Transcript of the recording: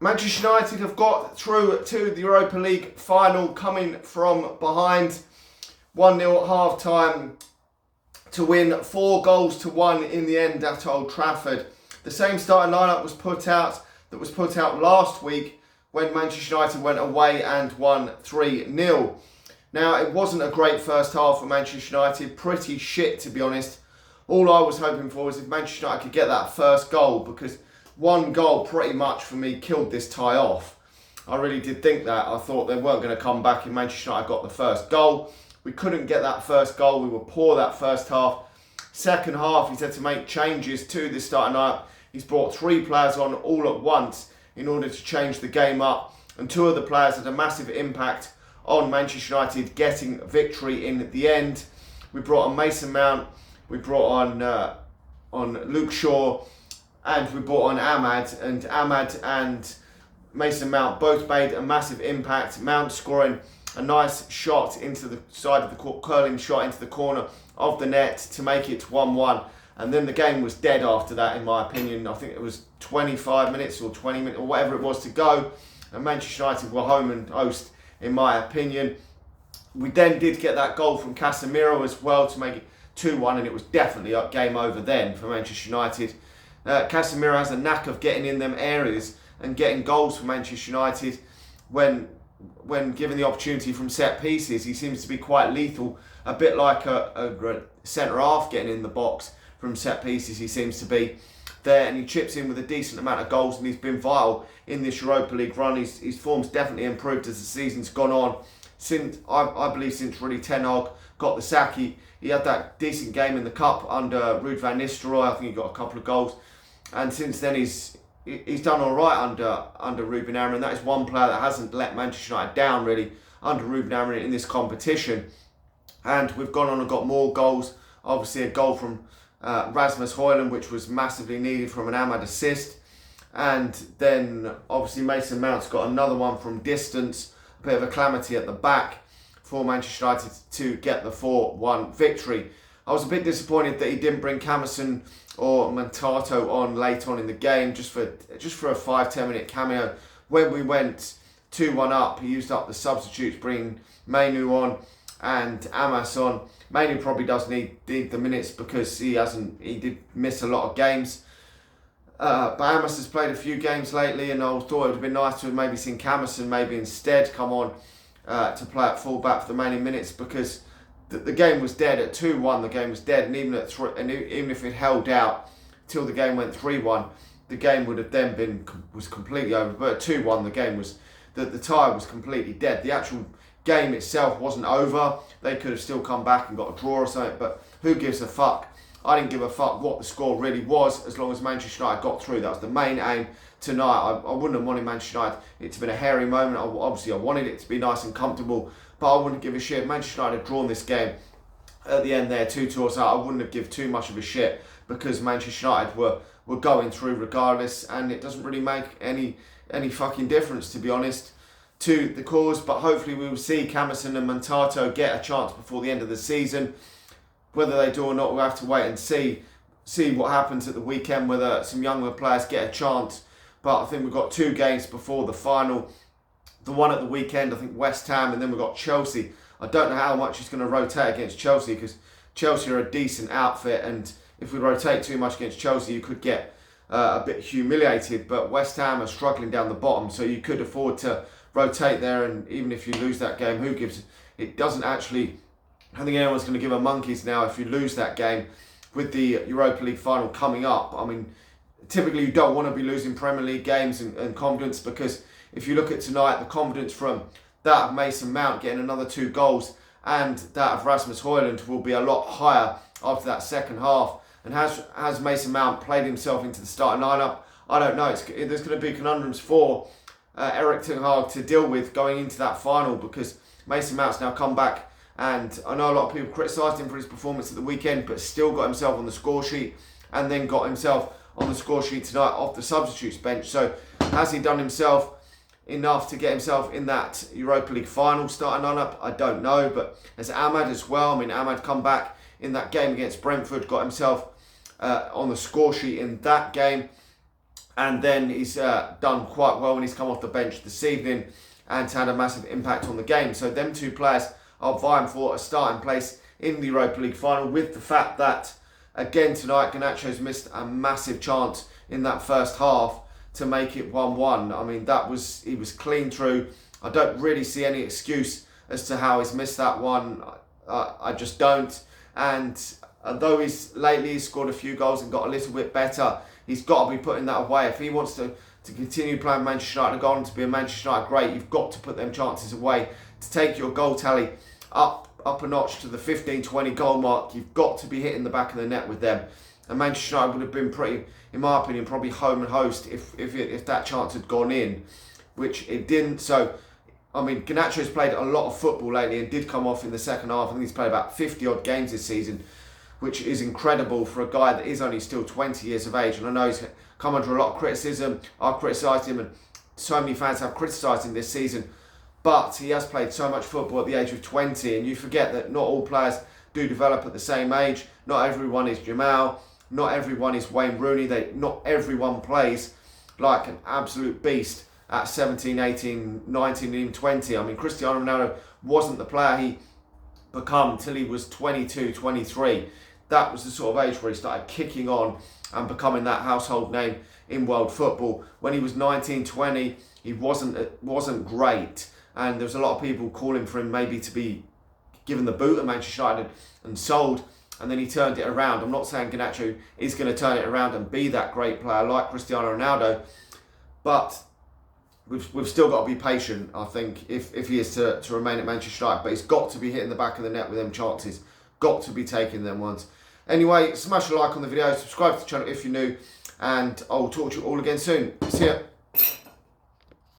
Manchester United have got through to the Europa League final, coming from behind 1-0 at half-time to win 4-1 in the end at Old Trafford. The same starting lineup was put out last week when Manchester United went away and won 3-0. Now, it wasn't a great first half for Manchester United, pretty shit to be honest. All I was hoping for was if Manchester United could get that first goal, because one goal pretty much for me killed this tie off. I really did think that. I thought they weren't going to come back and Manchester United got the first goal. We couldn't get that first goal. We were poor that first half. Second half, he's had to make changes to the starting lineup. He's brought 3 players on all at once in order to change the game up. And 2 of the players had a massive impact on Manchester United getting victory in the end. We brought on Mason Mount. We brought on Luke Shaw. And we brought on Ahmad. And Ahmad and Mason Mount both made a massive impact. Mount scoring a nice shot into the side of the curling shot into the corner of the net to make it 1-1. And then the game was dead after that, in my opinion. I think it was 25 minutes or 20 minutes or whatever it was to go. And Manchester United were home and host, in my opinion. We then did get that goal from Casimero as well to make it 2-1, and it was definitely a game over then for Manchester United. Casemiro has a knack of getting in them areas and getting goals for Manchester United when given the opportunity from set pieces. He seems to be quite lethal, a bit like a centre half getting in the box from set pieces. He seems to be there, and he chips in with a decent amount of goals, and he's been vital in this Europa League run. His form's definitely improved as the season's gone on. Since I believe since really Ten Hag got the sack, he had that decent game in the cup under Ruud van Nistelrooy. I think he got a couple of goals, and since then he's done all right under Ruben Amorim. That is one player that hasn't let Manchester United down really under Ruben Amorim in this competition. And we've gone on and got more goals. Obviously a goal from Rasmus Hojlund, which was massively needed from an Ahmad assist. And then obviously Mason Mount's got another one from distance. A bit of a calamity at the back for Manchester United to get the 4-1 victory. I was a bit disappointed that he didn't bring Camerson or Mantato on late on in the game, just for a 5-10 minute cameo. When we went 2-1 up, he used up the substitutes, bringing Mainu on and Amas on. Mainu probably does need the minutes because he did miss a lot of games. But Amas has played a few games lately, and I thought it would have been nice to have maybe seen Camerson maybe instead come on to play at full back for the remaining minutes, because the game was dead at 2-1. The game was dead, and even if it held out till the game went 3-1, the game would have then was completely over. But at 2-1, the tie was completely dead. The actual game itself wasn't over. They could have still come back and got a draw or something, but who gives a fuck? I didn't give a fuck what the score really was, as long as Manchester United got through. That was the main aim tonight. I wouldn't have wanted Manchester United it to be a hairy moment. Obviously I wanted it to be nice and comfortable, but I wouldn't give a shit. Manchester United had drawn this game at the end there 2-2 or so. I wouldn't have given too much of a shit, because Manchester United were going through regardless, and it doesn't really make any fucking difference, to be honest, to the cause. But hopefully we will see Camerson and Mantato get a chance before the end of the season. Whether they do or not, we'll have to wait and see what happens at the weekend, whether some younger players get a chance. But I think we've got 2 games before the final. The one at the weekend, I think West Ham, and then we've got Chelsea. I don't know how much he's going to rotate against Chelsea, because Chelsea are a decent outfit, and if we rotate too much against Chelsea, you could get a bit humiliated. But West Ham are struggling down the bottom, so you could afford to rotate there, and even if you lose that game, who gives? It doesn't actually... I don't think anyone's going to give a monkeys now if you lose that game with the Europa League final coming up. I mean, typically you don't want to be losing Premier League games and confidence, because if you look at tonight, the confidence from that of Mason Mount getting another 2 goals and that of Rasmus Hojlund will be a lot higher after that second half. And has Mason Mount played himself into the starting lineup? I don't know. There's going to be conundrums for Erik ten Hag to deal with going into that final, because Mason Mount's now come back. And I know a lot of people criticised him for his performance at the weekend, but still got himself on the score sheet, and then got himself on the score sheet tonight off the substitutes bench. So has he done himself enough to get himself in that Europa League final starting lineup? I don't know, but there's Ahmad as well. I mean, Ahmad come back in that game against Brentford, got himself on the score sheet in that game. And then he's done quite well when he's come off the bench this evening and had a massive impact on the game. So them two players are vying for a starting place in the Europa League final, with the fact that, again tonight, Garnacho's missed a massive chance in that first half to make it 1-1. I mean, he was clean through. I don't really see any excuse as to how he's missed that one. I just don't. And although he's scored a few goals and got a little bit better, he's got to be putting that away. If he wants to continue playing Manchester United and go on to be a Manchester United great, you've got to put them chances away to take your goal tally up a notch to the 15-20 goal mark. You've got to be hitting the back of the net with them. And Manchester United would have been pretty, in my opinion, probably home and host if that chance had gone in, which it didn't. So, I mean, Garnacho's played a lot of football lately and did come off in the second half. I think he's played about 50-odd games this season, which is incredible for a guy that is only still 20 years of age. And I know he's come under a lot of criticism. I've criticised him, and so many fans have criticised him this season. But he has played so much football at the age of 20, and you forget that not all players do develop at the same age. Not everyone is Jamal. Not everyone is Wayne Rooney. Not everyone plays like an absolute beast at 17, 18, 19, and even 20. I mean, Cristiano Ronaldo wasn't the player he become till he was 22, 23. That was the sort of age where he started kicking on and becoming that household name in world football. When he was 19, 20, he wasn't great. And there was a lot of people calling for him maybe to be given the boot at Manchester United and sold, and then he turned it around. I'm not saying Garnacho is going to turn it around and be that great player like Cristiano Ronaldo, but we've still got to be patient, I think, if he is to remain at Manchester United. But he's got to be hitting the back of the net with them chances. Got to be taking them ones. Anyway, smash a like on the video, subscribe to the channel if you're new, and I'll talk to you all again soon. See ya.